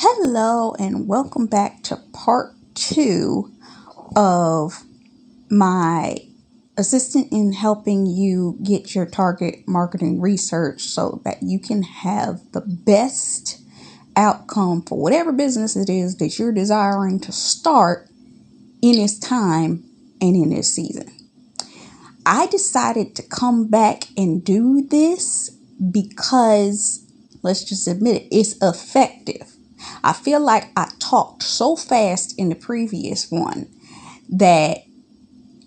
Hello, and welcome back to part two of my assistant in helping you get your target marketing research so that you can have the best outcome for whatever business it is that you're desiring to start in this time and in this season. I decided to come back and do this because, let's just admit it, it's effective. I feel like I talked so fast in the previous one that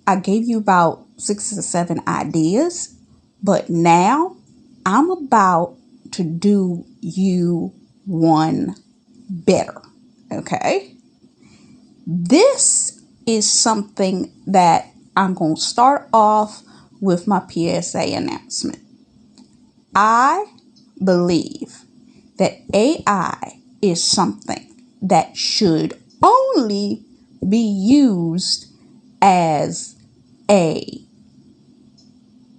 I gave you about 6 or 7 ideas, but now I'm about to do you one better. Okay? This is something that I'm going to start off with my PSA announcement. I believe that AI is something that should only be used as a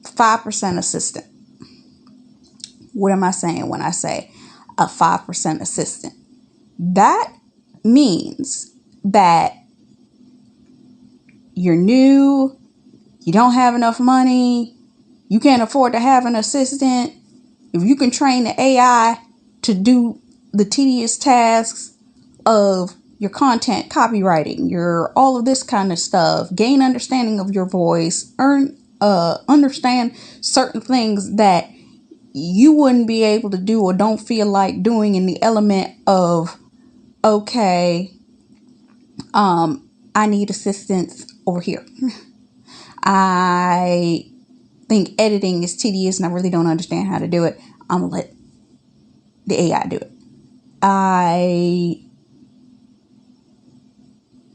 5% assistant. What am I saying when I say a 5% assistant? That means that you're new, you don't have enough money, you can't afford to have an assistant. If you can train the AI to do the tedious tasks of your content copywriting, your all of this kind of stuff, gain understanding of your voice, understand certain things that you wouldn't be able to do or don't feel like doing in the element of, okay, I need assistance over here. I think editing is tedious and I really don't understand how to do it. I'm going to let the AI do it. I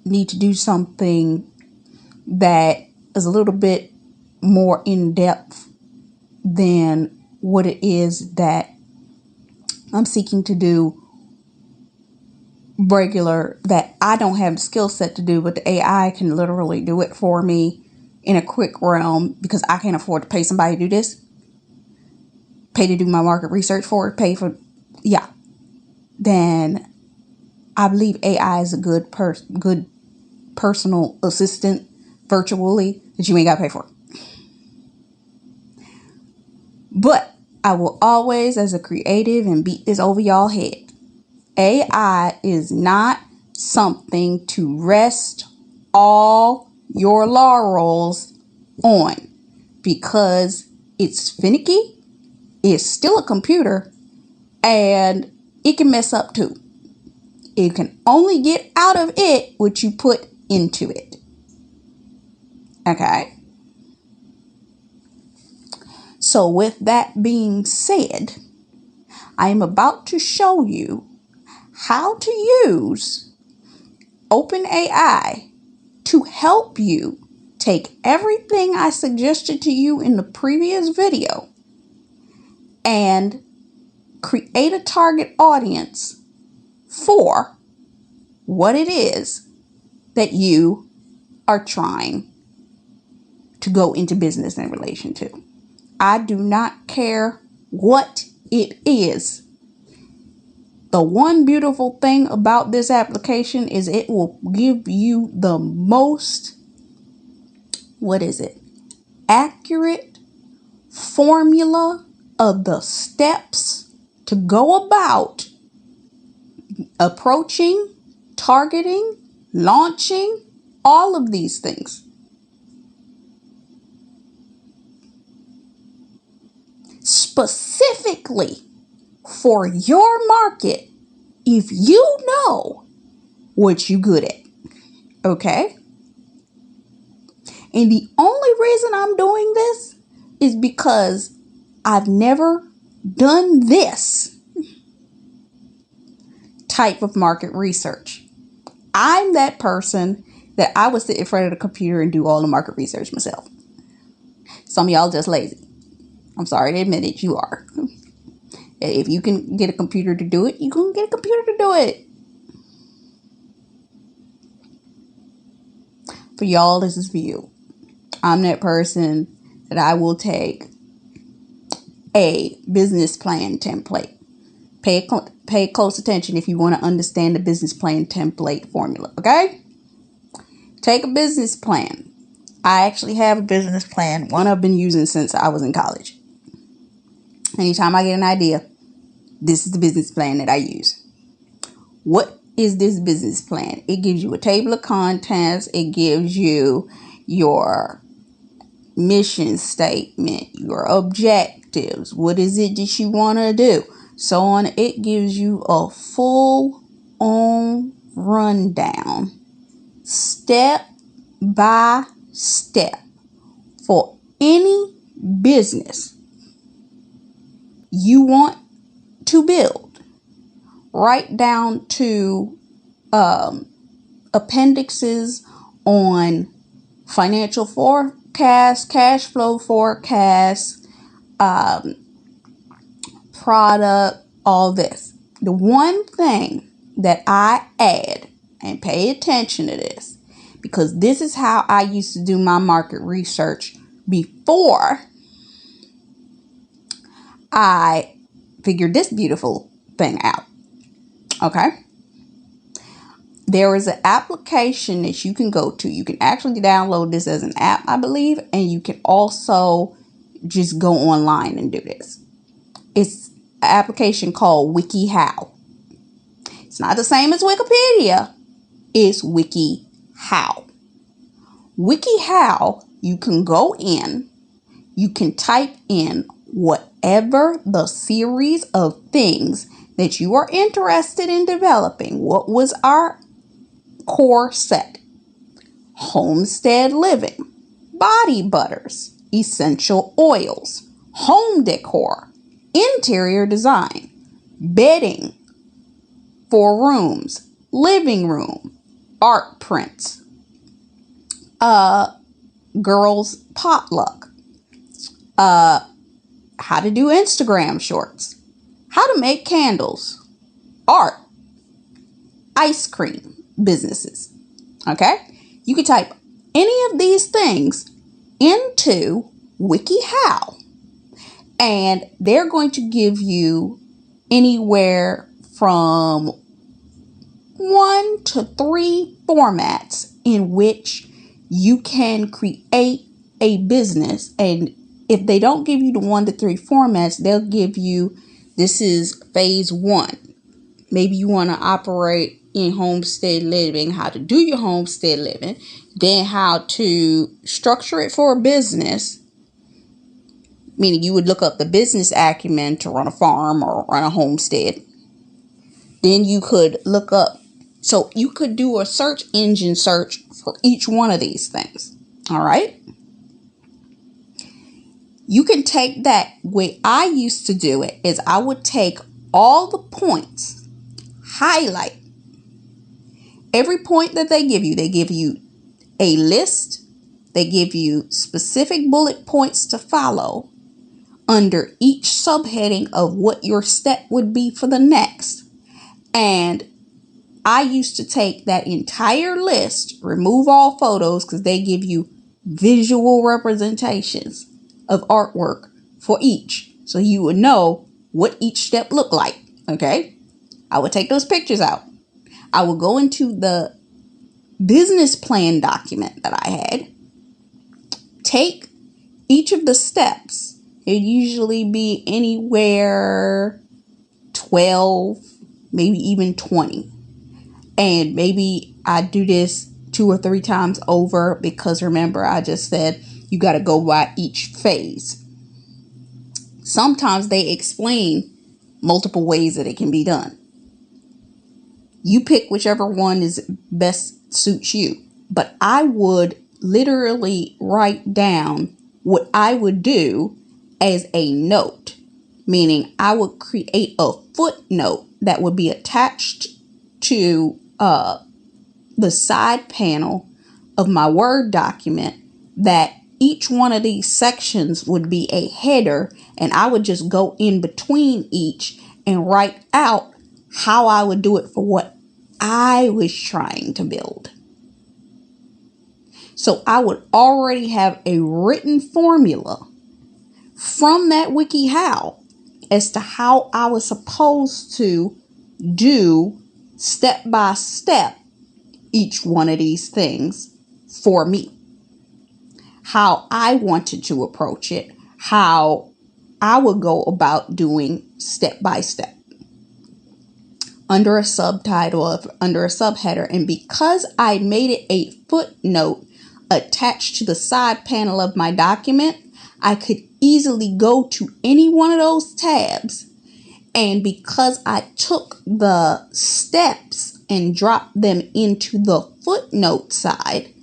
need to do something that is a little bit more in depth than what it is that I'm seeking to do regular, that I don't have the skill set to do, but the AI can literally do it for me in a quick realm because I can't afford to pay somebody to do this, pay to do my market research for it, pay for, then I believe AI is a good personal assistant virtually that you ain't got to pay for. But I will always, as a creative, and beat this over y'all head, AI is not something to rest all your laurels on because it's finicky, it's still a computer, and it can mess up too. You can only get out of it what you put into it. Okay? So with that being said, I am about to show you how to use OpenAI to help you take everything I suggested to you in the previous video and create a target audience for what it is that you are trying to go into business in relation to. I do not care what it is. The one beautiful thing about this application is it will give you the most, accurate formula of the steps to go about approaching, targeting, launching, all of these things. Specifically for your market, if you know what you're good at. Okay? And the only reason I'm doing this is because I've never done this type of market research. I'm that person that I would sit in front of the computer and do all the market research myself. Some of y'all just lazy. I'm sorry to admit it, you are. If you can get a computer to do it, you can get a computer to do it. For y'all, this is for you. I'm that person that I will take a business plan template Pay close attention if you want to understand the business plan template formula, okay? Take a business plan. I actually have a business plan, one I've been using since I was in college. Anytime I get an idea, this is the business plan that I use. What is this business plan? It gives you a table of contents. It gives you your mission statement, your objectives. What is it that you want to do? So on. It gives you a full on rundown, step by step, for any business you want to build, right down to appendixes on financial forecast, cash flow forecast, product, all this. The one thing that I add, and pay attention to this, because this is how I used to do my market research before I figured this beautiful thing out. Okay? There is an application that you can go to. You can actually download this as an app, I believe, and you can also just go online and do this. It's an application called WikiHow. It's not the same as Wikipedia. It's WikiHow. WikiHow, you can go in, you can type in whatever the series of things that you are interested in developing. What was our core set? Homestead living, body butters, essential oils, home decor, interior design, bedding for rooms, living room, art prints, girls potluck, how to do Instagram shorts, how to make candles, art, ice cream businesses. Okay? You can type any of these things into WikiHow, and they're going to give you anywhere from 1 to 3 formats in which you can create a business. And if they don't give you the 1 to 3 formats, they'll give you, this is phase 1. Maybe you want to operate in homestead living, how to do your homestead living, then how to structure it for a business, meaning you would look up the business acumen to run a farm or run a homestead. Then you could look up, so you could do a search engine search for each one of these things. All right. You can take that. The way I used to do it is I would take all the points, highlight every point that they give you a list, they give you specific bullet points to follow under each subheading of what your step would be for the next. And I used to take that entire list, remove all photos, because they give you visual representations of artwork for each, so you would know what each step looked like. Okay? I would take those pictures out. I would go into the business plan document that I had, take each of the steps. It'd usually be anywhere 12, maybe even 20. And maybe I do this 2 or 3 times over, because remember, I just said you got to go by each phase. Sometimes they explain multiple ways that it can be done. You pick whichever one is best suits you. But I would literally write down what I would do as a note, meaning I would create a footnote that would be attached to the side panel of my Word document, that each one of these sections would be a header, and I would just go in between each and write out how I would do it for what I was trying to build. So I would already have a written formula from that WikiHow as to how I was supposed to do step by step each one of these things for me. How I wanted to approach it, how I would go about doing step by step under a subtitle under a subheader. And because I made it a footnote attached to the side panel of my document, I could easily go to any one of those tabs. And because I took the steps and dropped them into the footnote side,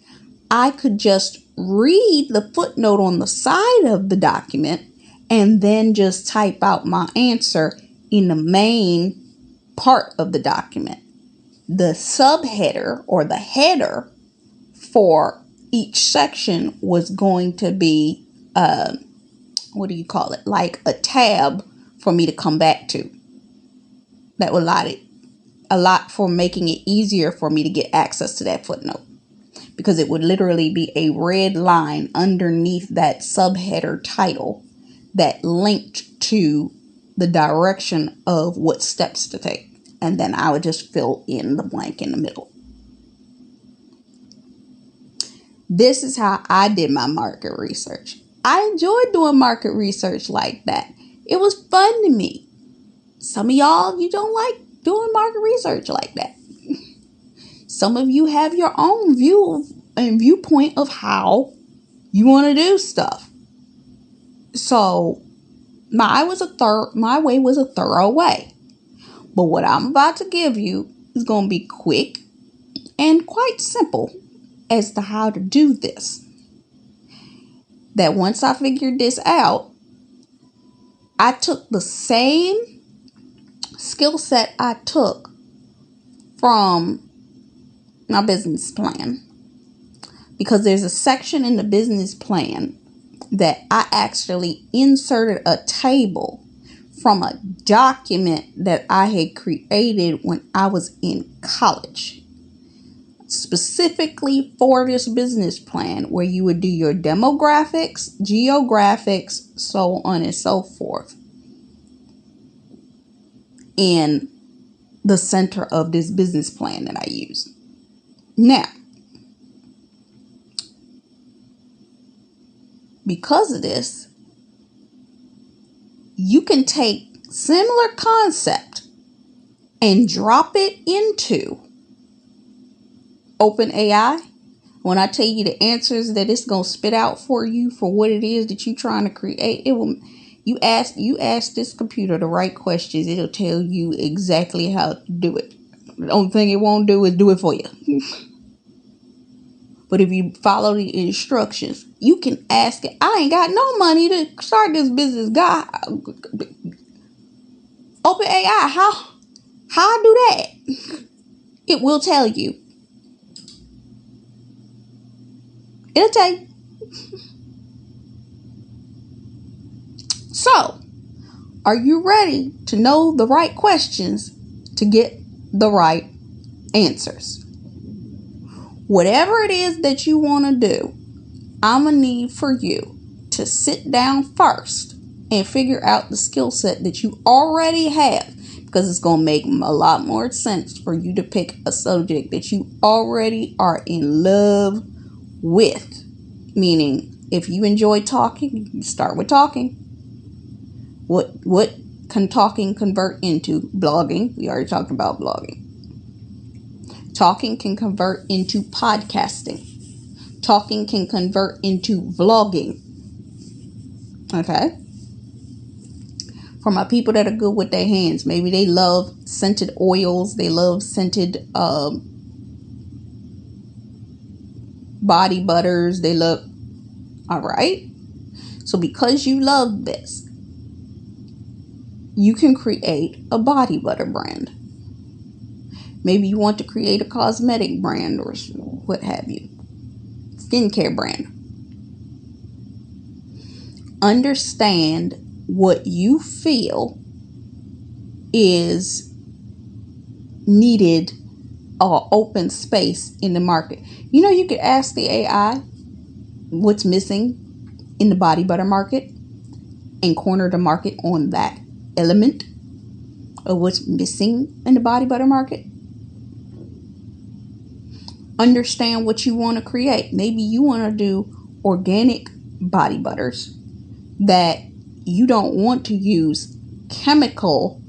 I could just read the footnote on the side of the document and then just type out my answer in the main part of the document. The subheader or the header for each section was going to be, like a tab for me to come back to. That would a lot for making it easier for me to get access to that footnote, because it would literally be a red line underneath that subheader title that linked to the direction of what steps to take. And then I would just fill in the blank in the middle. This is how I did my market research. I enjoyed doing market research like that. It was fun to me. Some of y'all, you don't like doing market research like that. Some of you have your own view and viewpoint of how you want to do stuff. So my way was a thorough way. But what I'm about to give you is going to be quick and quite simple as to how to do this. That once I figured this out, I took the same skill set I took from my business plan, because there's a section in the business plan that I actually inserted a table from a document that I had created when I was in college, specifically for this business plan, where you would do your demographics, geographics, so on and so forth, in the center of this business plan that I use. Now, because of this, you can take similar concept and drop it into OpenAI. When I tell you the answers that it's going to spit out for you for what it is that you're trying to create, it will. You ask this computer the right questions, it'll tell you exactly how to do it. The only thing it won't do is do it for you. But if you follow the instructions, you can ask it. I ain't got no money to start this business. God, OpenAI, how I do that? It will tell you. It'll tell you. So, are you ready to know the right questions to get the right answers? Whatever it is that you want to do, I'm going to need for you to sit down first and figure out the skill set that you already have, because it's going to make a lot more sense for you to pick a subject that you already are in love with. Meaning, if you enjoy talking, you start with talking. What can talking convert into? Blogging. We already talked about blogging. Talking can convert into podcasting. Talking can convert into vlogging. Okay? For my people that are good with their hands, maybe they love scented oils, they love scented body butters, they love. All right? So because you love this, you can create a body butter brand. Maybe you want to create a cosmetic brand or what have you. Skincare brand. Understand what you feel is needed or open space in the market. You know, you could ask the AI what's missing in the body butter market and corner the market on that. element of what's missing in the body butter market. Understand what you want to create. Maybe you want to do organic body butters that you don't want to use chemical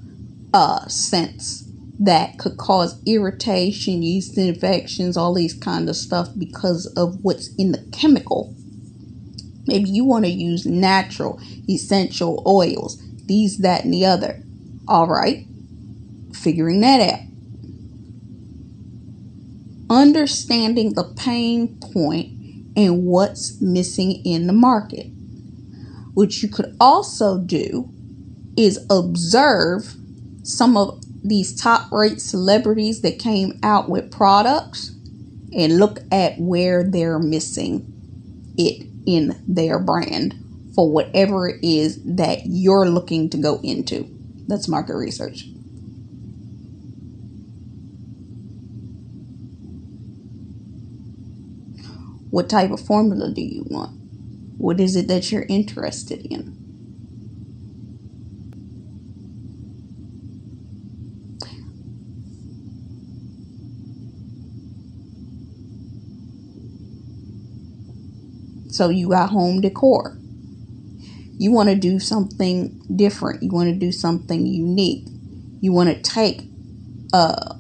scents that could cause irritation, yeast infections, all these kind of stuff because of what's in the chemical. Maybe you want to use natural essential oils, these, that, and the other. All right, figuring that out. Understanding the pain point and what's missing in the market. What you could also do is observe some of these top rate celebrities that came out with products and look at where they're missing it in their brand for whatever it is that you're looking to go into. That's market research. What type of formula do you want? What is it that you're interested in? So you got home decor. You want to do something different. You want to do something unique. You want to take a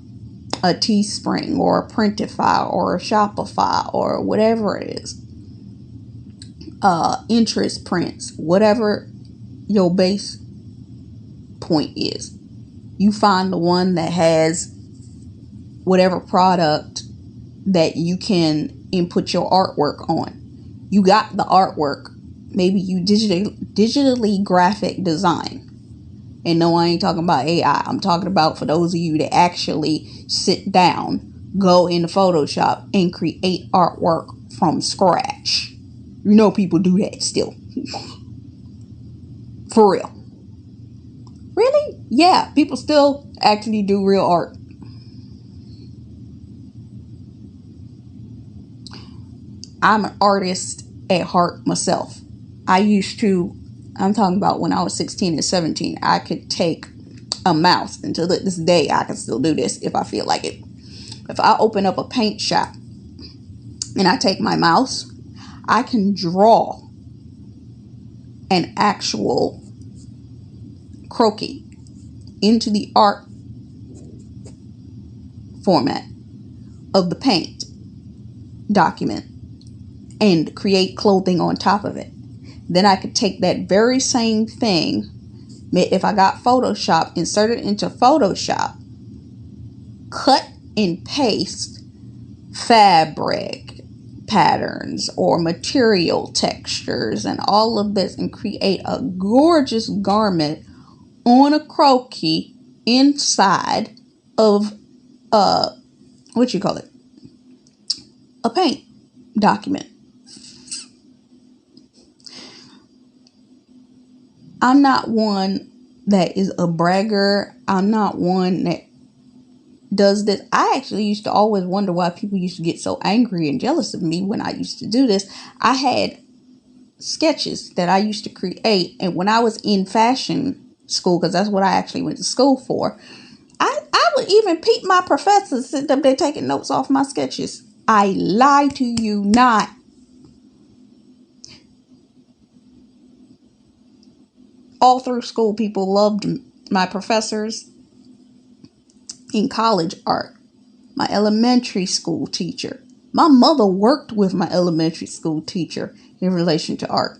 Teespring or a Printify or a Shopify or whatever it is. Interest prints, whatever your base point is. You find the one that has whatever product that you can input your artwork on. You got the artwork. Maybe you digitally graphic design. And no, I ain't talking about AI. I'm talking about for those of you that actually sit down, go into Photoshop and create artwork from scratch. You know people do that still. For real. Really? Yeah, people still actually do real art. I'm an artist at heart myself. I'm talking about when I was 16 and 17, I could take a mouse, and to this day, I can still do this if I feel like it. If I open up a paint shop and I take my mouse, I can draw an actual croquis into the art format of the paint document and create clothing on top of it. Then I could take that very same thing, if I got Photoshop, insert it into Photoshop, cut and paste fabric patterns or material textures and all of this and create a gorgeous garment on a croquis inside of what you call it, a paint document. I'm not one that is a bragger. I'm not one that does this. I actually used to always wonder why people used to get so angry and jealous of me when I used to do this. I had sketches that I used to create, and when I was in fashion school, because that's what I actually went to school for, I would even peep my professors sitting up there taking notes off my sketches. I lie to you not. All through school, people loved my professors. In college, art. My elementary school teacher. My mother worked with my elementary school teacher in relation to art.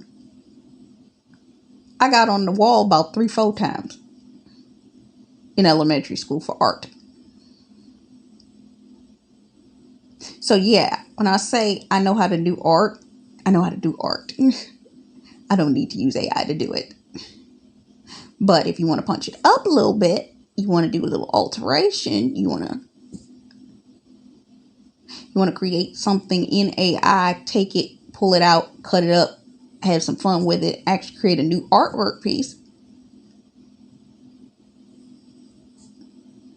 I got on the wall about 3-4 times in elementary school for art. So yeah, when I say I know how to do art, I know how to do art. I don't need to use AI to do it. But if you want to punch it up a little bit, you want to do a little alteration, you want to create something in AI, take it, pull it out, cut it up, have some fun with it, actually create a new artwork piece.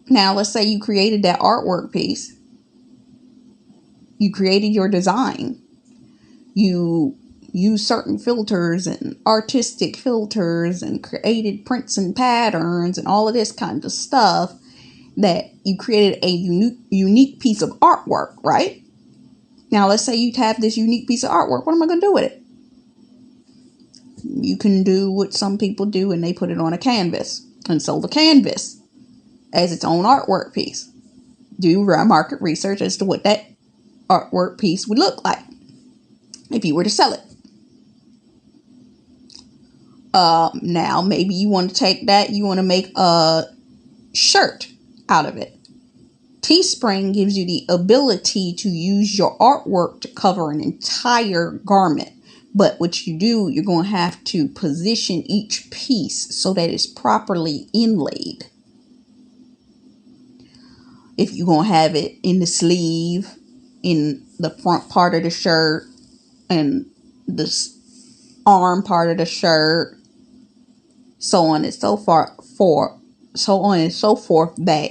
Now, let's say you created that artwork piece. You created your design. You used certain filters and artistic filters and created prints and patterns and all of this kind of stuff, that you created a unique piece of artwork, right? Now, let's say you have this unique piece of artwork. What am I going to do with it? You can do what some people do, and they put it on a canvas and sell the canvas as its own artwork piece. Do market research as to what that artwork piece would look like if you were to sell it. Now, maybe you want to take that, you want to make a shirt out of it. Teespring gives you the ability to use your artwork to cover an entire garment. But what you do, you're going to have to position each piece so that it's properly inlaid. If you're going to have it in the sleeve, in the front part of the shirt, and the arm part of the shirt, so on and so forth, that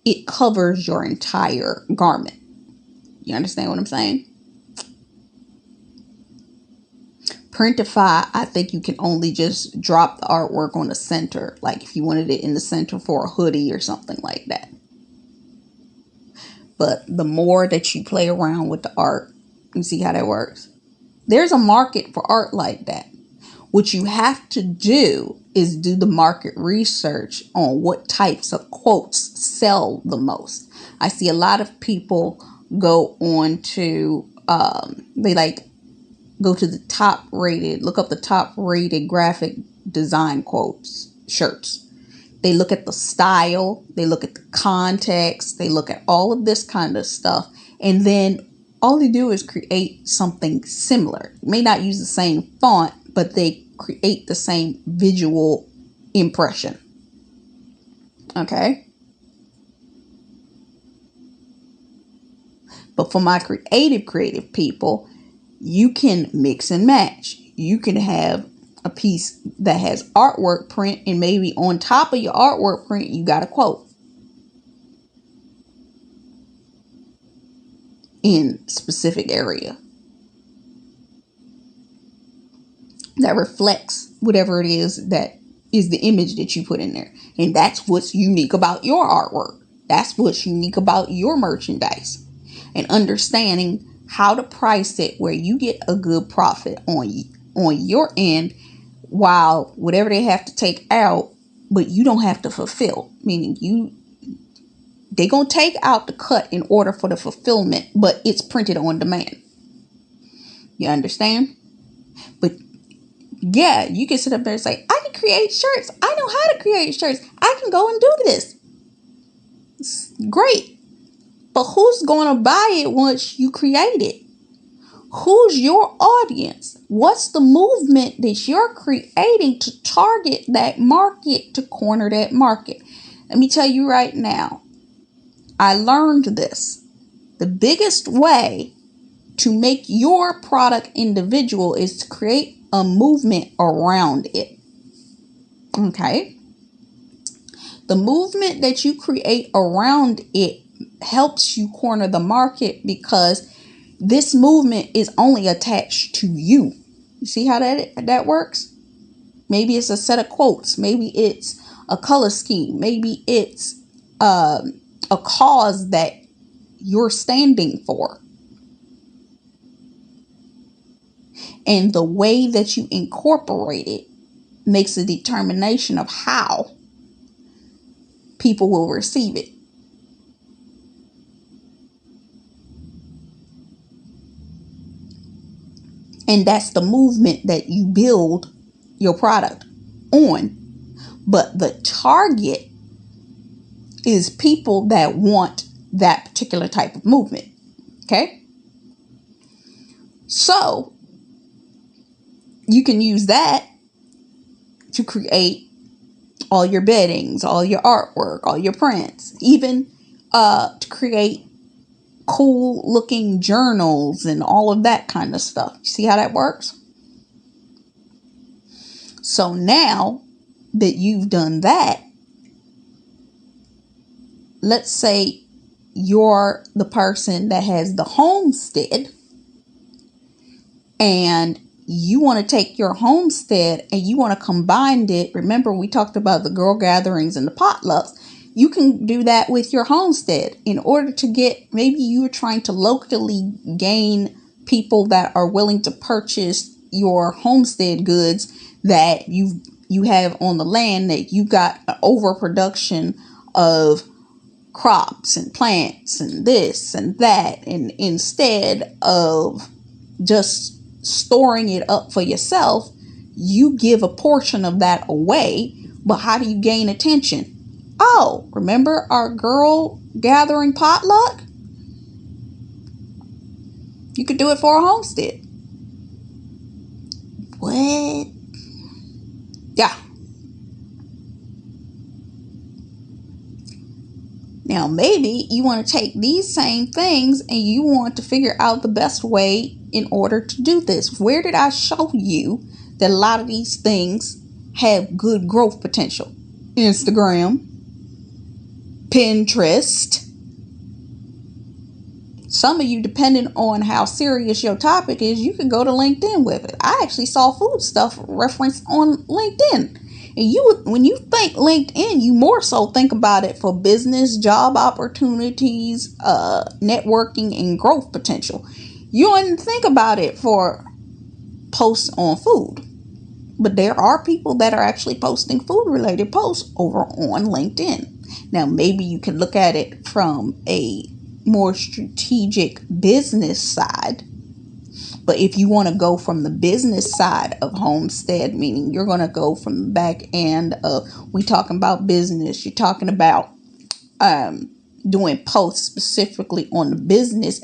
it covers your entire garment. You understand what I'm saying? Printify, I think you can only just drop the artwork on the center, like if you wanted it in the center for a hoodie or something like that. But the more that you play around with the art, you see how that works. There's a market for art like that. What you have to do is do the market research on what types of quotes sell the most. I see a lot of people go on to, go to the top rated, look up the top rated graphic design quotes, shirts. They look at the style, they look at the context, they look at all of this kind of stuff. And then all they do is create something similar. They may not use the same font, but they create the same visual impression. Okay? But for my creative people, you can mix and match. You can have a piece that has artwork print, and maybe on top of your artwork print, you got a quote in specific area that reflects whatever it is that is the image that you put in there. And that's what's unique about your artwork. That's what's unique about your merchandise. And understanding how to price it where you get a good profit on your end, while whatever they have to take out, but you don't have to fulfill. Meaning they're going to take out the cut in order for the fulfillment, but it's printed on demand. You understand? But yeah, you can sit up there and say, I can create shirts. I know how to create shirts. I can go and do this. It's great. But who's going to buy it once you create it? Who's your audience? What's the movement that you're creating to target that market, to corner that market? Let me tell you right now, I learned this. The biggest way to make your product individual is to create a movement around it. Okay? The movement that you create around it helps you corner the market, because this movement is only attached to you. You see how that works? Maybe it's a set of quotes. Maybe it's a color scheme. Maybe it's a cause that you're standing for. And the way that you incorporate it makes a determination of how people will receive it. And that's the movement that you build your product on. But the target is people that want that particular type of movement. Okay? So you can use that to create all your beddings, all your artwork, all your prints, even to create cool looking journals and all of that kind of stuff. You see how that works? So now that you've done that, let's say you're the person that has the homestead and you want to take your homestead and you want to combine it. Remember, we talked about the girl gatherings and the potlucks. You can do that with your homestead in order to get, maybe you are trying to locally gain people that are willing to purchase your homestead goods that you have on the land, that you got an overproduction of crops and plants and this and that, and instead of just storing it up for yourself, you give a portion of that away. But how do you gain attention? Oh, remember our girl gathering potluck? You could do it for a homestead. What? Yeah. Now, maybe you want to take these same things and you want to figure out the best way in order to do this. Where did I show you that a lot of these things have good growth potential? Instagram, Pinterest. Some of you, depending on how serious your topic is, you can go to LinkedIn with it. I actually saw food stuff referenced on LinkedIn. And when you think LinkedIn, you more so think about it for business, job opportunities, networking, and growth potential. You don't think about it for posts on food. But there are people that are actually posting food-related posts over on LinkedIn. Now, maybe you can look at it from a more strategic business side. But if you want to go from the business side of homestead, meaning you're going to go from the back end of, we talking about business, you're talking about doing posts specifically on the business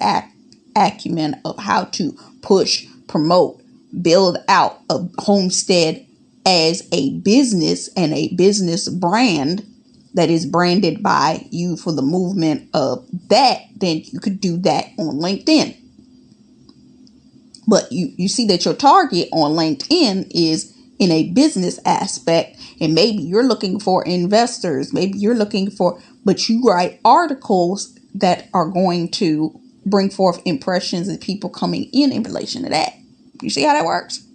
acumen of how to push, promote, build out a homestead as a business and a business brand that is branded by you for the movement of that, then you could do that on LinkedIn. But you see that your target on LinkedIn is in a business aspect, and maybe you're looking for investors, maybe you're looking for, but you write articles that are going to bring forth impressions of people coming in relation to that. You see how that works?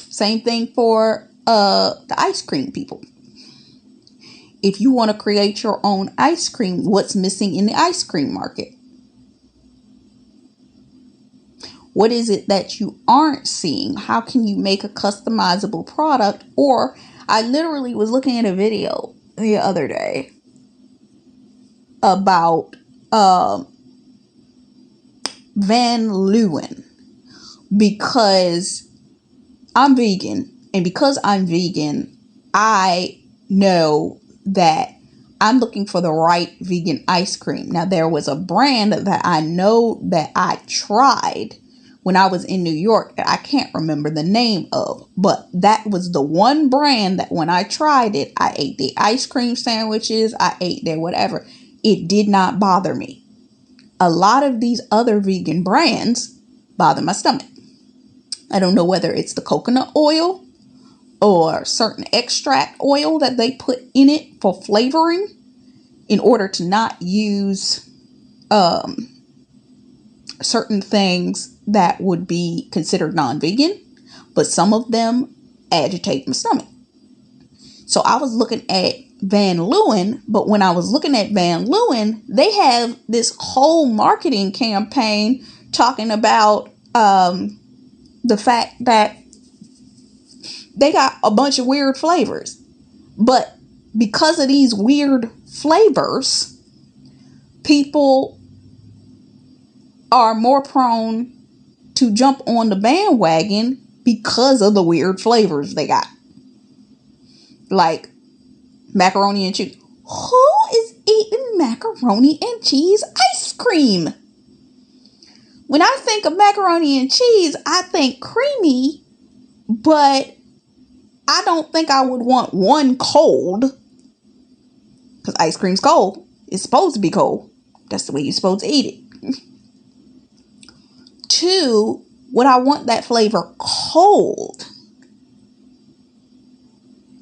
Same thing for the ice cream people. If you want to create your own ice cream, what's missing in the ice cream market? What is it that you aren't seeing? How can you make a customizable product? Or I literally was looking at a video the other day about Van Leeuwen, because I'm vegan, and because I'm vegan, I know that I'm looking for the right vegan ice cream. Now, there was a brand that I know that I tried when I was in New York that I can't remember the name of, but that was the one brand that when I tried it, I ate the ice cream sandwiches, I ate their whatever. It did not bother me. A lot of these other vegan brands bother my stomach. I don't know whether it's the coconut oil or certain extract oil that they put in it for flavoring in order to not use certain things that would be considered non-vegan, but some of them agitate my stomach. So I was looking at Van Leeuwen, but when I was looking at Van Leeuwen, they have this whole marketing campaign talking about the fact that they got a bunch of weird flavors. But because of these weird flavors, people are more prone to jump on the bandwagon because of the weird flavors they got. Like macaroni and cheese. Who is eating macaroni and cheese ice cream? When I think of macaroni and cheese, I think creamy, but I don't think I would want one cold, because ice cream's cold. It's supposed to be cold. That's the way you're supposed to eat it. Two, would I want that flavor cold?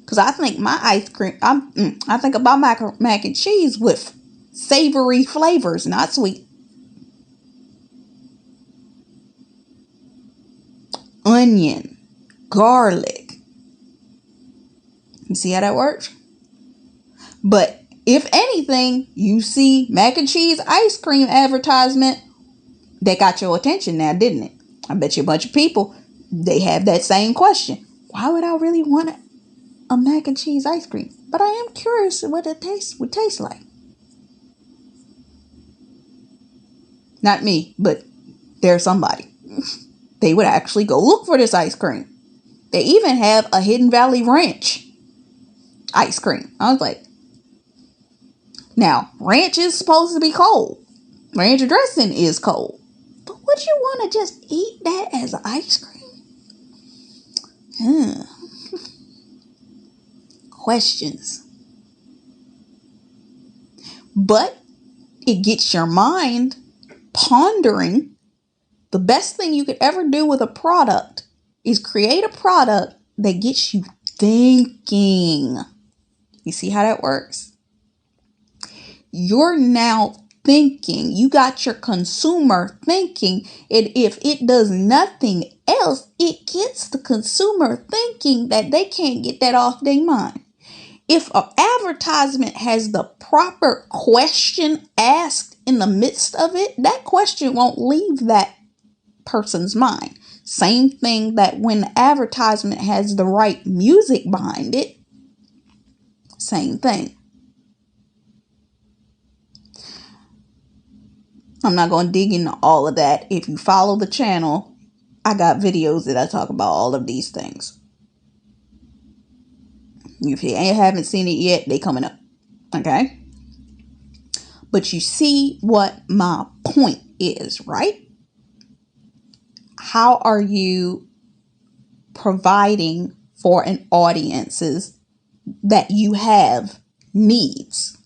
Because I think my ice cream, I think about mac and cheese with savory flavors, not sweet. onion, garlic. You see how that works? But if anything, you see mac and cheese ice cream advertisement, that got your attention now, didn't it? I bet you a bunch of people, they have that same question. Why would I really want a mac and cheese ice cream? But I am curious what it would taste like. Not me, but there's somebody. They would actually go look for this ice cream. They even have a Hidden Valley Ranch ice cream. I was like, now, ranch is supposed to be cold. Ranch dressing is cold. But would you want to just eat that as ice cream? Questions. But it gets your mind pondering. The best thing you could ever do with a product is create a product that gets you thinking. You see how that works? You're now thinking. You got your consumer thinking. And if it does nothing else, it gets the consumer thinking that they can't get that off their mind. If an advertisement has the proper question asked in the midst of it, that question won't leave that person's mind. Same thing that when the advertisement has the right music behind it, same thing. I'm not going to dig into all of that. If you follow the channel, I got videos that I talk about all of these things. If you haven't seen it yet, they coming up. Okay? But you see what my point is, right? How are you providing for an audiences that you have needs?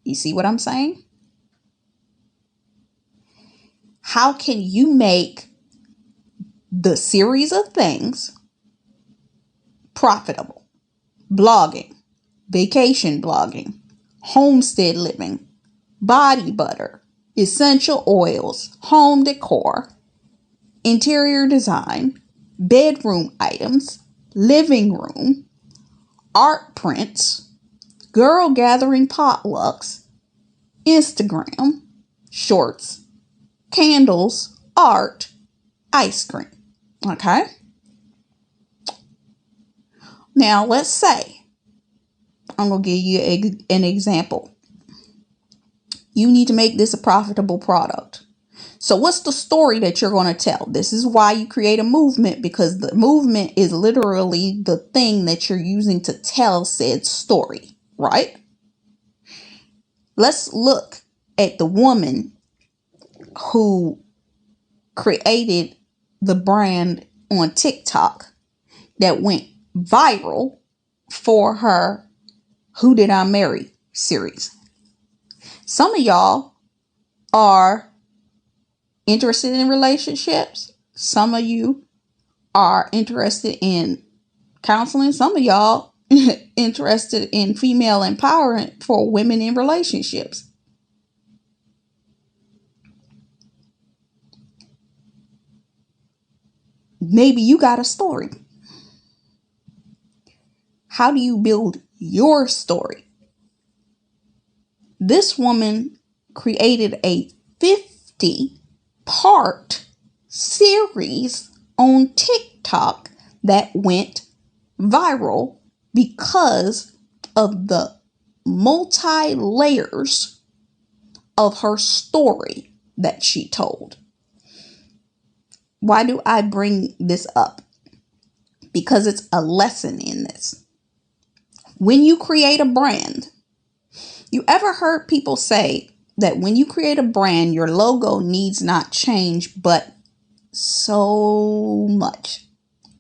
You see what I'm saying? How can you make the series of things profitable? Blogging, vacation blogging, homestead living, body butter, essential oils, home decor, interior design, bedroom items, living room, art prints, girl gathering potlucks, Instagram, shorts, candles, art, ice cream. Okay? Now, let's say, I'm going to give you an example. You need to make this a profitable product. So what's the story that you're going to tell? This is why you create a movement, because the movement is literally the thing that you're using to tell said story, right? Let's look at the woman who created the brand on TikTok that went viral for her Who Did I Marry series. Some of y'all are interested in relationships. Some of you are interested in counseling. Some of y'all interested in female empowerment for women in relationships. Maybe you got a story. How do you build your story? This woman created a 50-part series on TikTok that went viral because of the multi-layers of her story that she told. Why do I bring this up? Because it's a lesson in this. When you create a brand, you ever heard people say that when you create a brand, your logo needs not change, but so much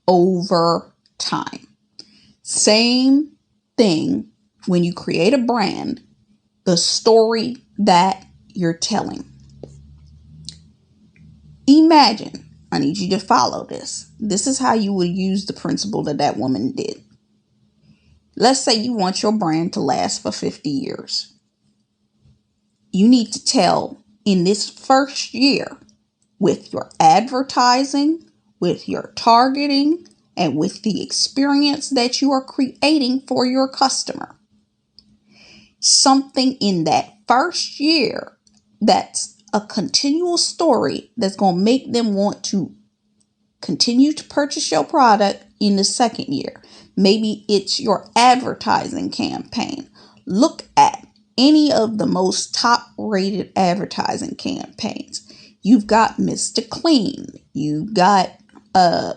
over time? Same thing when you create a brand, the story that you're telling. Imagine, I need you to follow this. This is how you would use the principle that woman did. Let's say you want your brand to last for 50 years. You need to tell in this first year with your advertising, with your targeting and with the experience that you are creating for your customer. Something in that first year that's a continual story that's going to make them want to continue to purchase your product in the second year. Maybe it's your advertising campaign. Look at any of the most top rated advertising campaigns. You've got Mr. Clean, you've got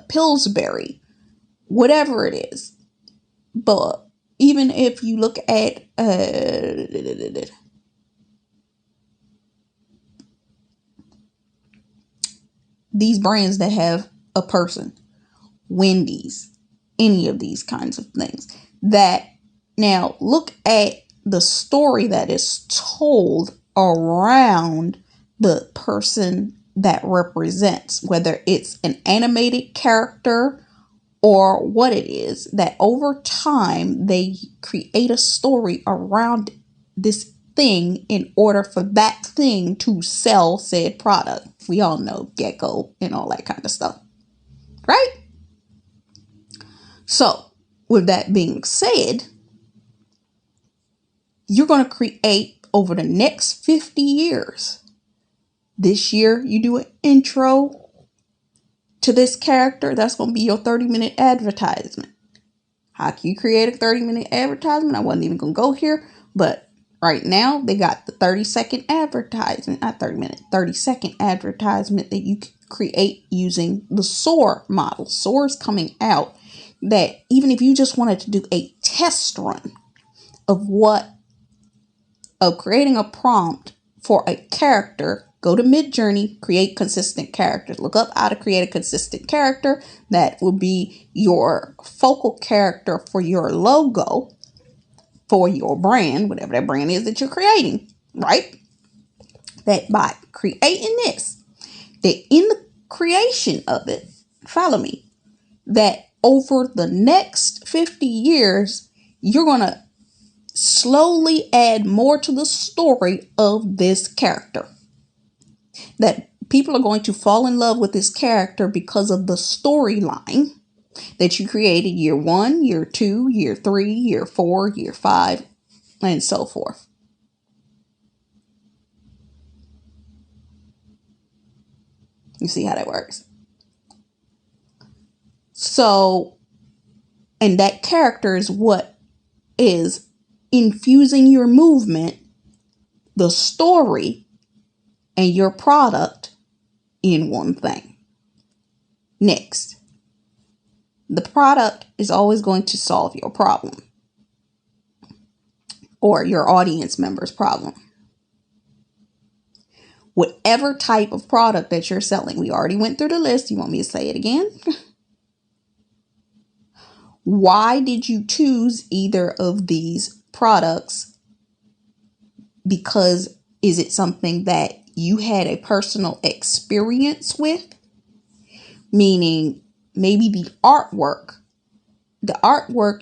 Pillsbury, whatever it is. But even if you look at these brands that have a person, Wendy's, any of these kinds of things, that now look at the story that is told around the person that represents, whether it's an animated character or what it is, that over time they create a story around this thing in order for that thing to sell said product. We all know Gecko and all that kind of stuff, right? So, with that being said, you're going to create over the next 50 years. This year, you do an intro to this character. That's going to be your 30-minute advertisement. How can you create a 30-minute advertisement? I wasn't even going to go here, but right now, they got the 30-second advertisement, not 30-minute, 30-second advertisement that you can create using the SOAR model. SOAR is coming out that even if you just wanted to do a test run of creating a prompt for a character, go to Midjourney, create consistent characters. Look up how to create a consistent character that will be your focal character for your logo, for your brand, whatever that brand is that you're creating, right? That by creating this, that in the creation of it, follow me, that over the next 50 years, you're going to slowly add more to the story of this character. That people are going to fall in love with this character because of the storyline that you created year 1, year 2, year 3, year 4, year 5, and so forth. You see how that works? So, and that character is what is infusing your movement, the story, and your product in one thing. Next, the product is always going to solve your problem or your audience member's problem. Whatever type of product that you're selling, we already went through the list. You want me to say it again? Why did you choose either of these products? Because is it something that you had a personal experience with? Meaning maybe the artwork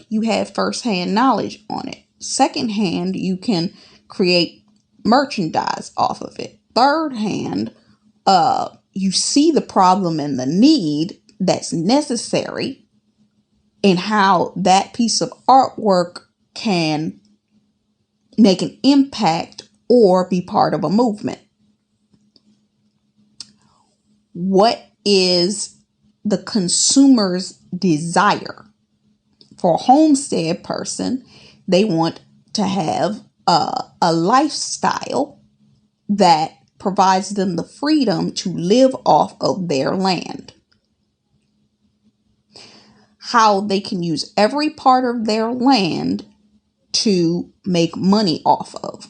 you have firsthand knowledge on it. Secondhand, you can create merchandise off of it. Third hand, you see the problem and the need that's necessary and how that piece of artwork can make an impact or be part of a movement. What is the consumer's desire? For a homestead person, they want to have a lifestyle that provides them the freedom to live off of their land. How they can use every part of their land to make money off of.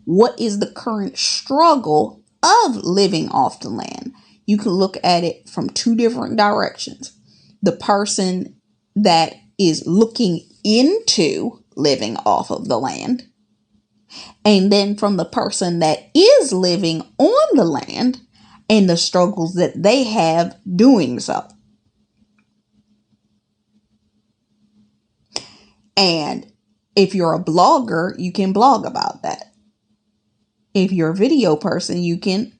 What is the current struggle of living off the land? You can look at it from two different directions. The person that is looking into living off of the land, and then from the person that is living on the land and the struggles that they have doing so. And if you're a blogger, you can blog about that. If you're a video person, you can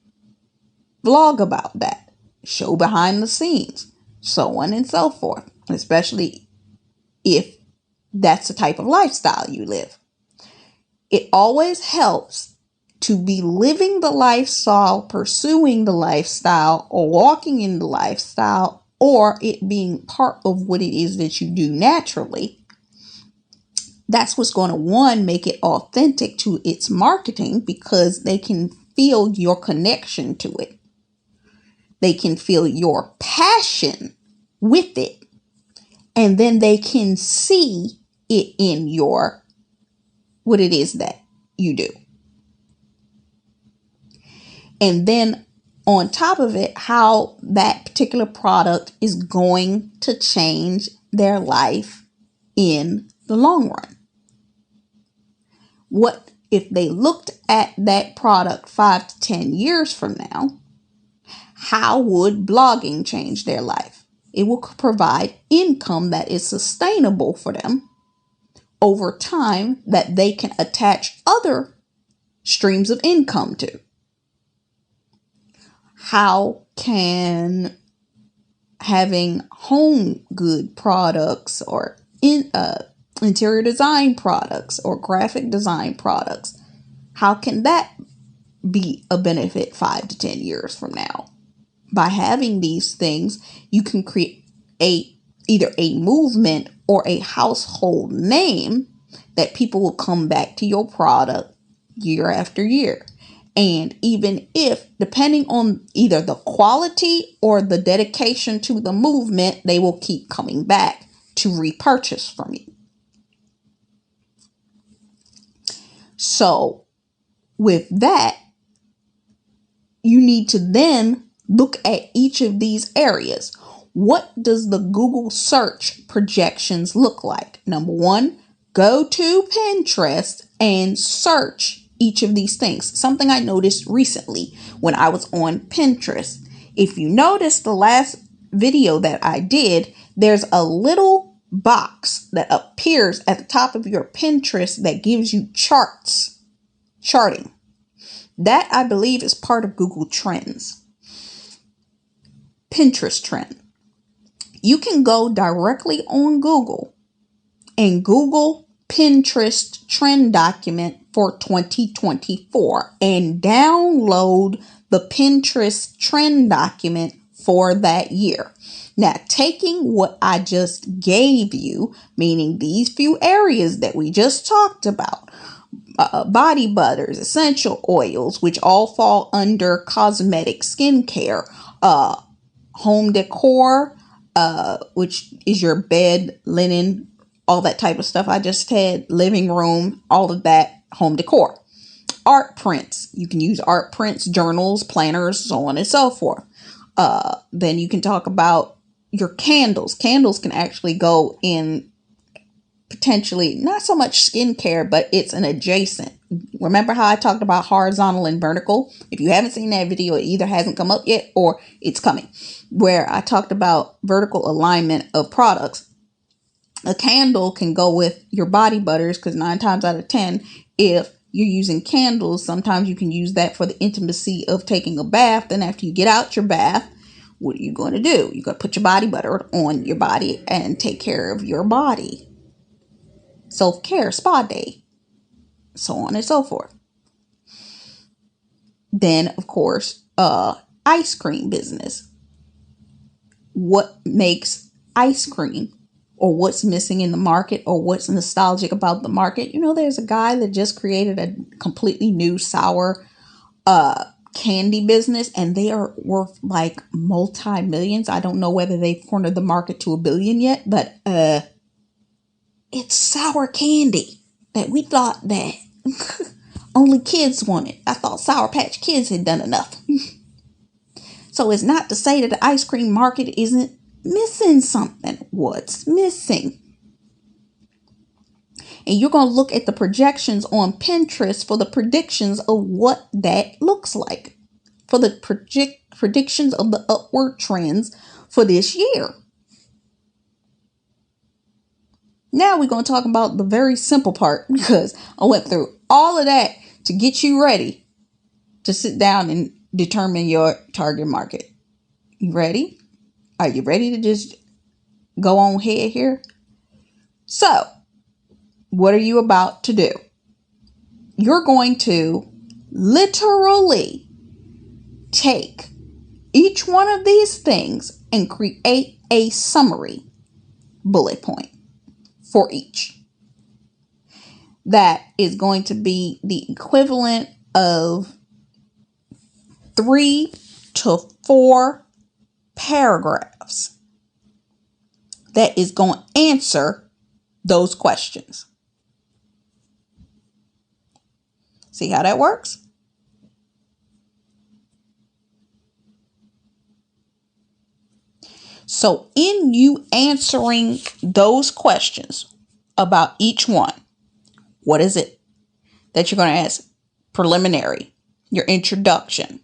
vlog about that. show behind the scenes, so on and so forth, especially if that's the type of lifestyle you live. It always helps to be living the lifestyle, pursuing the lifestyle, or walking in the lifestyle, or it being part of what it is that you do naturally. That's what's going to, one, make it authentic to its marketing, because they can feel your connection to it. They can feel your passion with it. And then they can see it in what it is that you do. And then on top of it, how that particular product is going to change their life in the long run. What if they looked at that product 5 to 10 years from now? How would blogging change their life? It will provide income that is sustainable for them over time, that they can attach other streams of income to. How can having home good products or interior design products or graphic design products, how can that be a benefit 5 to 10 years from now? By having these things, you can create either a movement or a household name that people will come back to your product year after year. And even if, depending on either the quality or the dedication to the movement, they will keep coming back to repurchase from you. So with that, you need to then look at each of these areas. What does the Google search projections look like? Number one, go to Pinterest and search each of these things. Something I noticed recently when I was on Pinterest. If you notice the last video that I did, there's a little box that appears at the top of your Pinterest that gives you charting. That, I believe, is part of Google Trends. Pinterest trend. You can go directly on Google and Google Pinterest trend document for 2024 and download the Pinterest trend document for that year. Now, taking what I just gave you, meaning these few areas that we just talked about, body butters, essential oils, which all fall under cosmetic skincare, home decor, which is your bed, linen, all that type of stuff I just said, living room, all of that, home decor. Art prints. You can use art prints, journals, planners, so on and so forth. Then you can talk about your candles. Candles can actually go in potentially not so much skincare, but it's an adjacent. Remember how I talked about horizontal and vertical? If you haven't seen that video, it either hasn't come up yet or it's coming, where I talked about vertical alignment of products. A candle can go with your body butters, because 9 times out of 10, if you're using candles, sometimes you can use that for the intimacy of taking a bath. Then after you get out your bath, what are you going to do? You're going to put your body butter on your body and take care of your body. Self-care, spa day, so on and so forth. Then, of course, ice cream business. What makes ice cream, or what's missing in the market, or what's nostalgic about the market? You know, there's a guy that just created a completely new sour candy business, and they are worth like multi-millions. I don't know whether they've cornered the market to $1 billion yet, but it's sour candy that we thought that only kids wanted. I thought Sour Patch Kids had done enough. So it's not to say that the ice cream market isn't missing something. What's missing? And you're going to look at the projections on Pinterest for the predictions of what that looks like, for the predictions of the upward trends for this year. Now we're going to talk about the very simple part, because I went through all of that to get you ready to sit down and determine your target market. You ready? Are you ready to just go on ahead here? So, what are you about to do? You're going to literally take each one of these things and create a summary bullet point for each. That is going to be the equivalent of 3 to 4 paragraphs that is going to answer those questions. See how that works? So in you answering those questions about each one, what is it that you're going to ask? Preliminary, your introduction.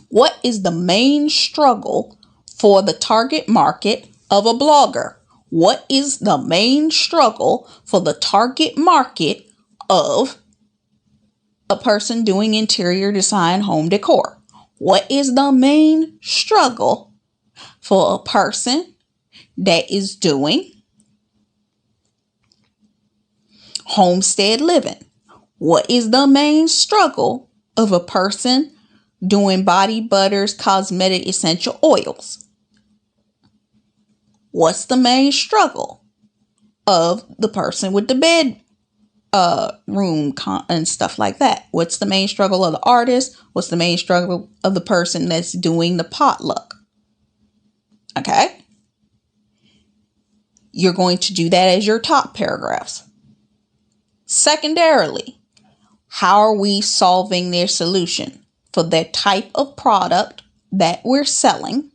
What is the main struggle for the target market of a blogger? What is the main struggle for the target market of a person doing interior design, home decor? What is the main struggle for a person that is doing homestead living? What is the main struggle of a person doing body butters, cosmetic essential oils? What's the main struggle of the person with the bed room and stuff like that? What's the main struggle of the artist? What's the main struggle of the person that's doing the potluck? Okay? You're going to do that as your top paragraphs. Secondarily, how are we solving their solution for that type of product that we're selling?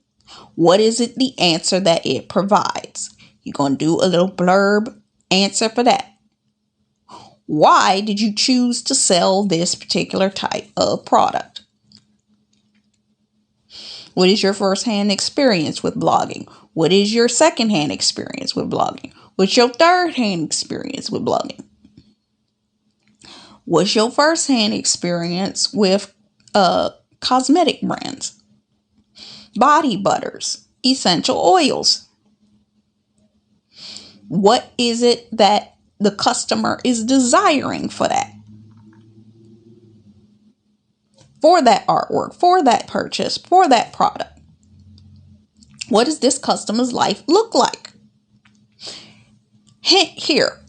What is it, the answer that it provides? You're going to do a little blurb answer for that. Why did you choose to sell this particular type of product? What is your first-hand experience with blogging? What is your second-hand experience with blogging? What's your third-hand experience with blogging? What's your first-hand experience with cosmetic brands, body butters, essential oils? What is it that the customer is desiring for that? For that artwork, for that purchase, for that product? What does this customer's life look like? Hint here.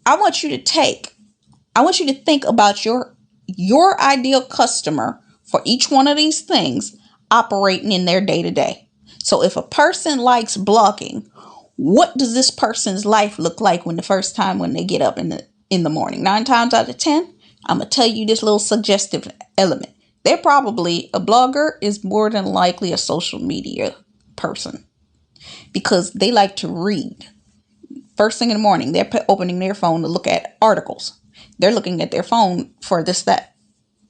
I want you to think about your ideal customer for each one of these things operating in their day-to-day. So if a person likes blogging, what does this person's life look like when they get up in the morning? 9 times out of 10, I'm going to tell you this little suggestive element. They're probably a blogger is more than likely a social media person because they like to read. First thing in the morning, they're opening their phone to look at articles. They're looking at their phone for this, that,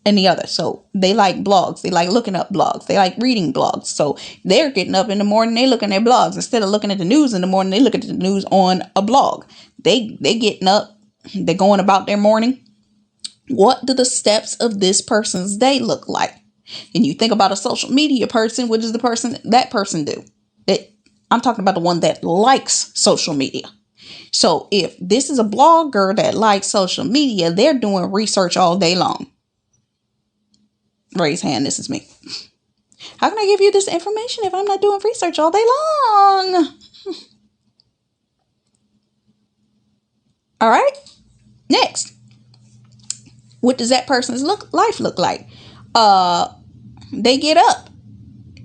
and the other. So they like blogs. They like looking up blogs. They like reading blogs. So they're getting up in the morning, they looking at blogs. Instead of looking at the news in the morning, they look at the news on a blog. They getting up, they're going about their morning. What do the steps of this person's day look like? And you think about a social media person, what does that person do? I'm talking about the one that likes social media. So if this is a blogger that likes social media, they're doing research all day long. Raise hand, this is me. How can I give you this information if I'm not doing research all day long? All right. Next. What does that person's life look like? They get up.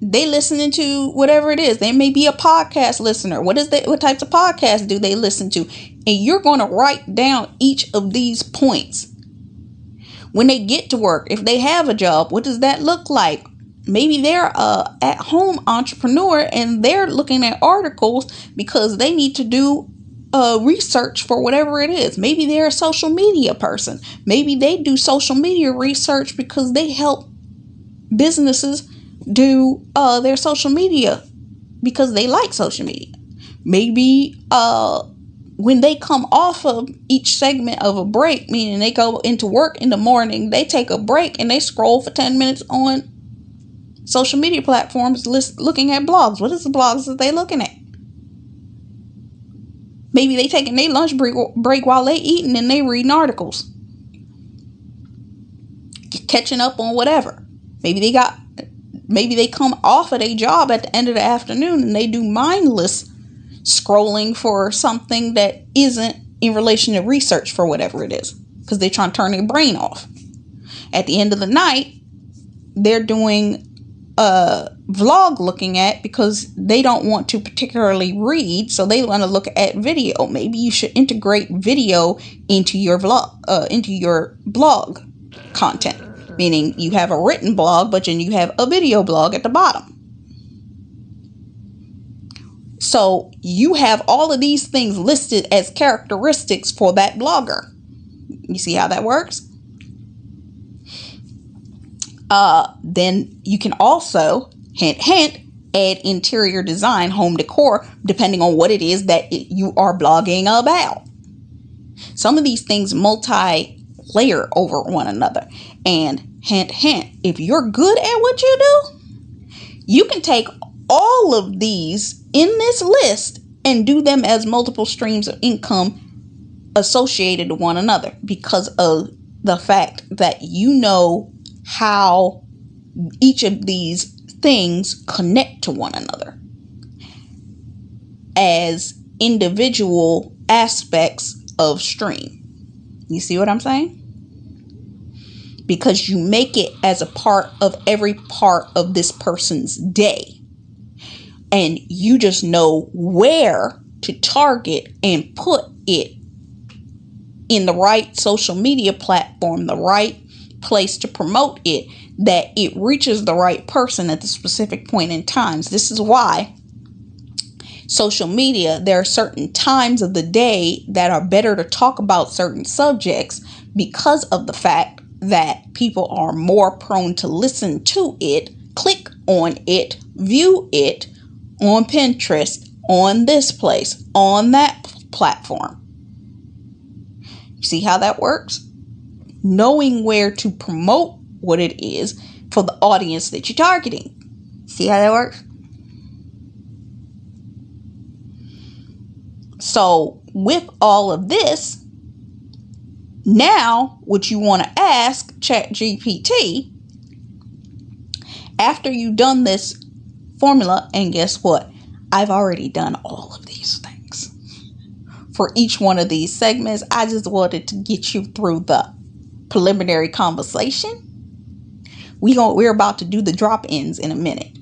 They listening to whatever it is. They may be a podcast listener. What types of podcasts do they listen to? And you're going to write down each of these points. When they get to work, if they have a job, what does that look like? Maybe they're a at-home entrepreneur and they're looking at articles because they need to do research for whatever it is. Maybe they're a social media person. Maybe they do social media research because they help businesses do their social media because they like social media. Maybe when they come off of each segment of a break, meaning they go into work in the morning, they take a break and they scroll for 10 minutes on social media platforms looking at blogs. What is the blogs that they looking at? Maybe they taking their lunch break while they eating and they reading articles, catching up on whatever. Maybe they come off of their job at the end of the afternoon and they do mindless scrolling for something that isn't in relation to research for whatever it is, because they're trying to turn their brain off. At the end of the night, they're doing a vlog looking at, because they don't want to particularly read, so they want to look at video. Maybe you should integrate video into your blog content, meaning you have a written blog, but then you have a video blog at the bottom. So you have all of these things listed as characteristics for that blogger. You see how that works? Then you can also, hint, add interior design, home decor, depending on what it is that you are blogging about. Some of these things multi-layer over one another. And hint, if you're good at what you do, you can take all of these in this list and do them as multiple streams of income associated to one another, because of the fact that you know how each of these things connect to one another as individual aspects of stream. You see what I'm saying? Because you make it as a part of every part of this person's day, and you just know where to target and put it in the right social media platform, the right place to promote it, that it reaches the right person at the specific point in times. This is why social media, there are certain times of the day that are better to talk about certain subjects, because of the fact that people are more prone to listen to it, click on it, view it on Pinterest, on this place, on that platform. You see how that works? Knowing where to promote what it is for the audience that you're targeting. See how that works? So with all of this, now what you want to ask ChatGPT, after you've done this formula, and guess what? I've already done all of these things. For each one of these segments, I just wanted to get you through the preliminary conversation. We're about to do the drop-ins in a minute.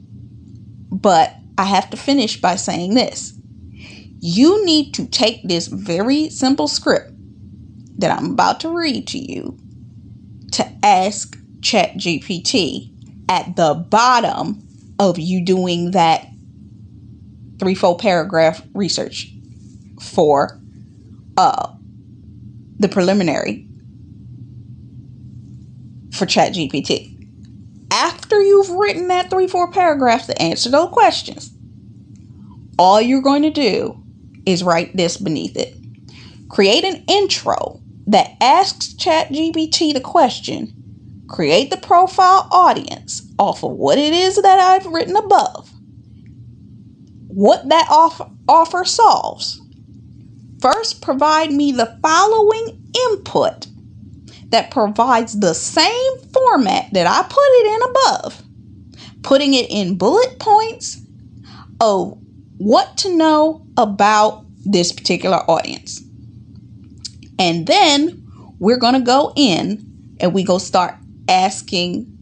But I have to finish by saying this. You need to take this very simple script that I'm about to read to you to ask ChatGPT at the bottom of you doing that 3-4 paragraph research for the preliminary for ChatGPT. After you've written that 3-4 paragraphs to answer those questions, all you're going to do is write this beneath it. Create an intro that asks ChatGPT the question. Create the profile audience off of what it is that I've written above. What that offer solves. First, provide me the following input that provides the same format that I put it in above, putting it in bullet points of what to know about this particular audience. And then we're going to go in and we go start asking,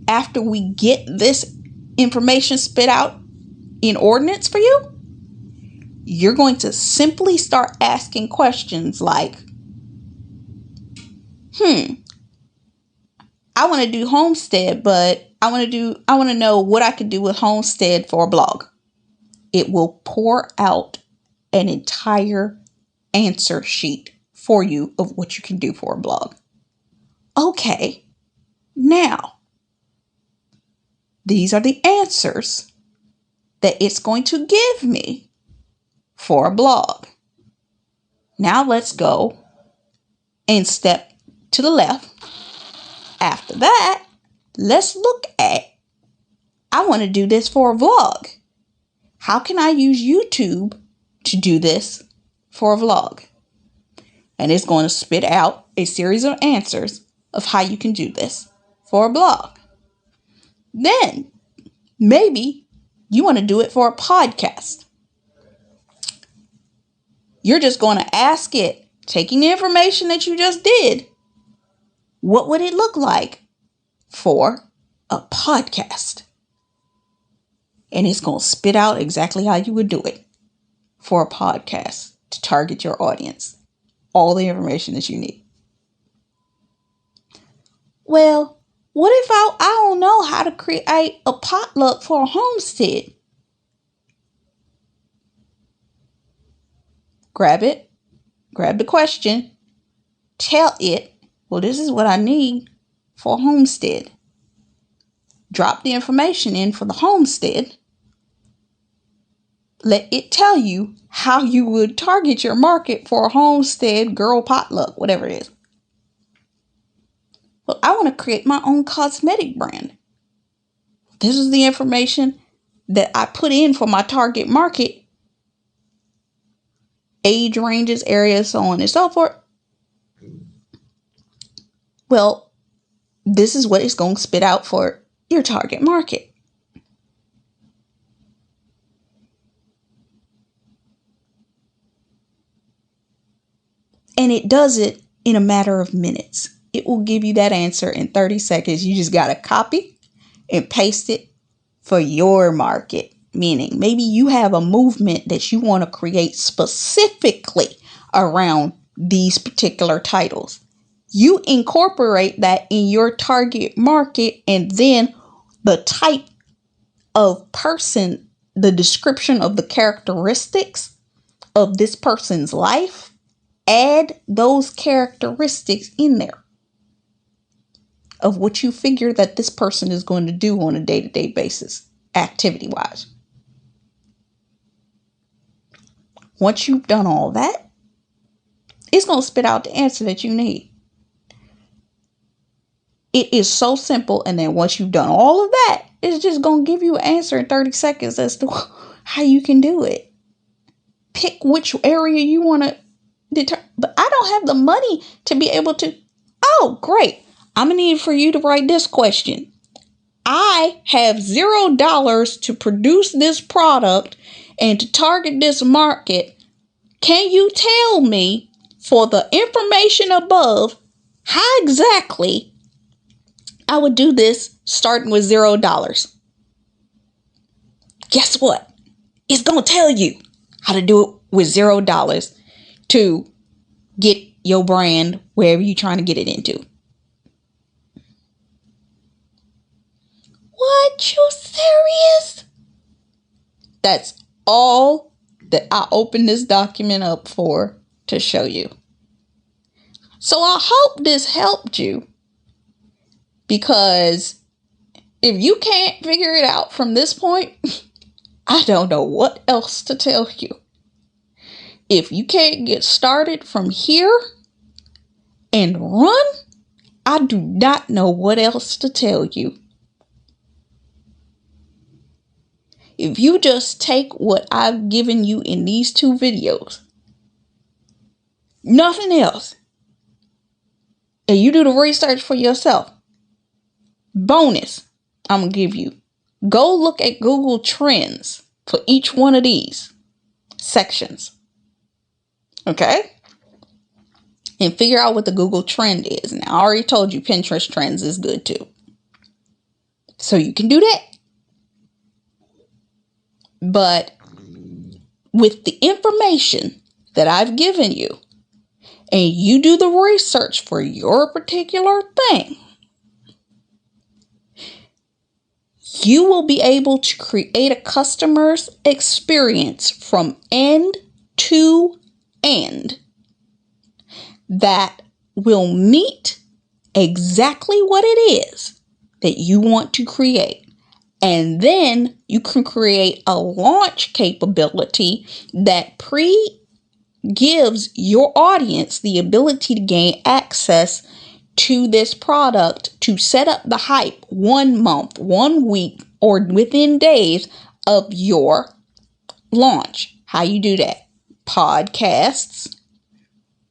after we get this information spit out in ordinance for you, you're going to simply start asking questions like, I want to do homestead, but I want to know what I could do with homestead for a blog. It will pour out an entire answer sheet for you of what you can do for a blog. Okay, now these are the answers that it's going to give me for a blog. Now let's go and step to the left. After that, let's look at I want to do this for a vlog. How can I use YouTube to do this for a vlog? And it's going to spit out a series of answers of how you can do this for a blog. Then maybe you want to do it for a podcast. You're just going to ask it, taking the information that you just did, what would it look like for a podcast? And it's going to spit out exactly how you would do it for a podcast to target your audience. All the information that you need. Well, what if I don't know how to create a potluck for a homestead? Grab it. Grab the question. Tell it, well, this is what I need for a homestead. Drop the information in for the homestead. Let it tell you how you would target your market for a homestead, girl potluck, whatever it is. Well, I want to create my own cosmetic brand. This is the information that I put in for my target market. Age ranges, areas, so on and so forth. Well, this is what it's going to spit out for your target market. And it does it in a matter of minutes. It will give you that answer in 30 seconds. You just got to copy and paste it for your market. Meaning, maybe you have a movement that you want to create specifically around these particular titles. You incorporate that in your target market, and then the type of person, the description of the characteristics of this person's life, add those characteristics in there of what you figure that this person is going to do on a day-to-day basis, activity-wise. Once you've done all that, it's going to spit out the answer that you need. It is so simple. And then once you've done all of that, it's just going to give you an answer in 30 seconds as to how you can do it. Pick which area you want to determine. But I don't have the money to be able to. Oh, great. I'm going to need for you to write this question. I have $0 to produce this product and to target this market. Can you tell me, for the information above, how exactly I would do this starting with $0? Guess what? It's going to tell you how to do it with $0 to get your brand wherever you're trying to get it into. What, you serious? That's all that I opened this document up for to show you. So I hope this helped you, because if you can't figure it out from this point, I don't know what else to tell you. If you can't get started from here and run, I do not know what else to tell you. If you just take what I've given you in these 2 videos, nothing else, and you do the research for yourself, bonus I'm going to give you. Go look at Google Trends for each one of these sections. Okay? And figure out what the Google trend is. Now, I already told you Pinterest trends is good too. So you can do that. But with the information that I've given you, and you do the research for your particular thing, you will be able to create a customer's experience from end to end that will meet exactly what it is that you want to create. And then you can create a launch capability that gives your audience the ability to gain access to this product, to set up the hype 1 month, 1 week, or within days of your launch. How you do that? Podcasts.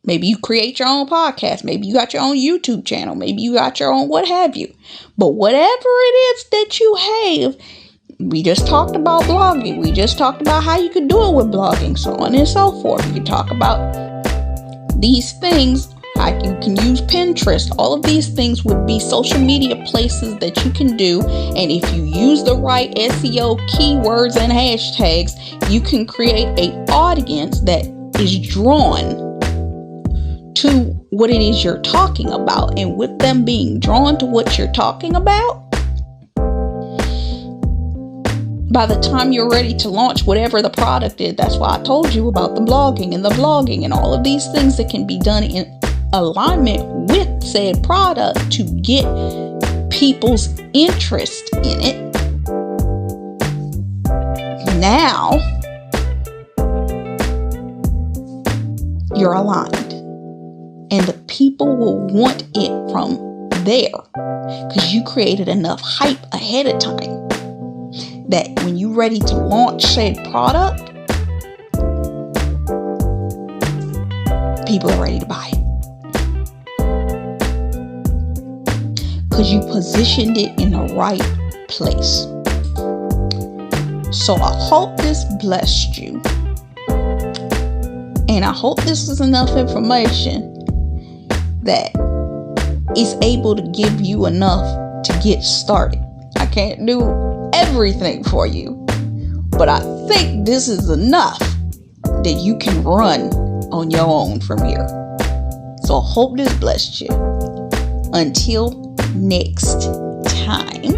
Maybe you create your own podcast. Maybe you got your own YouTube channel. Maybe you got your own what have you. But whatever it is that you have, we just talked about blogging. We just talked about how you could do it with blogging, so on and so forth. You can talk about these things. You can use Pinterest. All of these things would be social media places that you can do. And if you use the right SEO keywords and hashtags, you can create an audience that is drawn to what it is you're talking about. And with them being drawn to what you're talking about, by the time you're ready to launch whatever the product is, that's why I told you about the blogging and all of these things that can be done in alignment with said product to get people's interest in it. Now you're aligned, and the people will want it from there because you created enough hype ahead of time that when you're ready to launch said product, people are ready to buy it. Because you positioned it in the right place. So I hope this blessed you. And I hope this is enough information that is able to give you enough to get started. I can't do everything for you, but I think this is enough that you can run on your own from here. So I hope this blessed you. Until next time,